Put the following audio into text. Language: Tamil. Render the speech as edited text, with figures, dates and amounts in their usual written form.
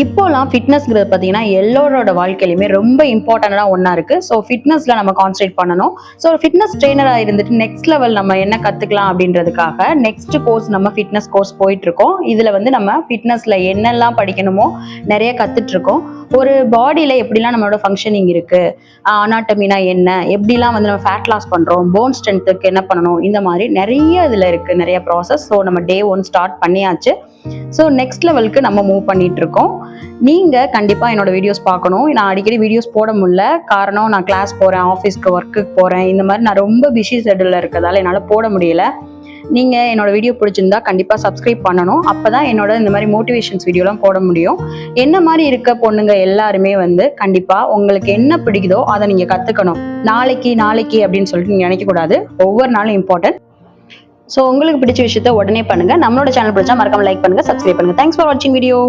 இப்போலாம் ஃபிட்னஸ்ங்கிறது பார்த்தீங்கன்னா எல்லோரோட வாழ்க்கையிலுமே ரொம்ப இம்பார்ட்டண்டான ஒன்றா இருக்குது. ஸோ ஃபிட்னஸில் நம்ம கான்சன்ட்ரேட் பண்ணணும். ஸோ ஃபிட்னஸ் ட்ரெயினராக இருந்துட்டு நெக்ஸ்ட் லெவல் நம்ம என்ன கற்றுக்கலாம் அப்படின்றதுக்காக நெக்ஸ்ட் கோர்ஸ் நம்ம ஃபிட்னஸ் கோர்ஸ் போயிட்டுருக்கோம். இதில் வந்து நம்ம ஃபிட்னஸில் என்னெல்லாம் படிக்கணுமோ நிறைய கற்றுட்ருக்கோம். ஒரு பாடியில் எப்படிலாம் நம்மளோட ஃபங்க்ஷனிங் இருக்குது, அனாட்டமினா என்ன, எப்படிலாம் வந்து நம்ம ஃபேட் லாஸ் பண்ணுறோம், போன் ஸ்ட்ரென்த்துக்கு என்ன பண்ணணும், இந்த மாதிரி நிறைய இதில் இருக்குது, நிறைய ப்ராசஸ். ஸோ நம்ம டே 1 ஸ்டார்ட் பண்ணியாச்சு. ஸோ நெக்ஸ்ட் லெவலுக்கு நம்ம மூவ் பண்ணிட்டு இருக்கோம். நீங்கள் கண்டிப்பாக என்னோட வீடியோஸ் பார்க்கணும். நான் அடிக்கடி வீடியோஸ் போட முடியல, காரணம் நான் கிளாஸ் போகிறேன், ஆஃபீஸ்க்கு ஒர்க்குக்கு போகிறேன், இந்த மாதிரி நான் ரொம்ப பிஸி ஷெட்யூலில் இருக்கிறதால என்னால் போட முடியல. நீங்கள் என்னோட வீடியோ பிடிச்சிருந்தா கண்டிப்பாக சப்ஸ்கிரைப் பண்ணணும். அப்போ தான் என்னோட இந்த மாதிரி மோட்டிவேஷன்ஸ் வீடியோலாம் போட முடியும். என்ன மாதிரி இருக்க பொண்ணுங்க எல்லாருமே வந்து கண்டிப்பாக உங்களுக்கு என்ன பிடிக்குதோ அதை நீங்கள் கற்றுக்கணும். நாளைக்கு நாளைக்கு அப்படின்னு சொல்லிட்டு நீங்கள் நினைக்கக்கூடாது. ஒவ்வொரு நாளும் இம்பார்ட்டன்ட். ஸோ உங்களுக்கு பிடிச்ச விஷயத்த உடனே பண்ணுங்கள். நம்மளோட சேனல் பிடிச்சா மறக்காம லைக் பண்ணுங்கள், சப்ஸ்கிரைப் பண்ணுங்கள். தேங்க்ஸ் ஃபார் வாட்சிங் வீடியோ.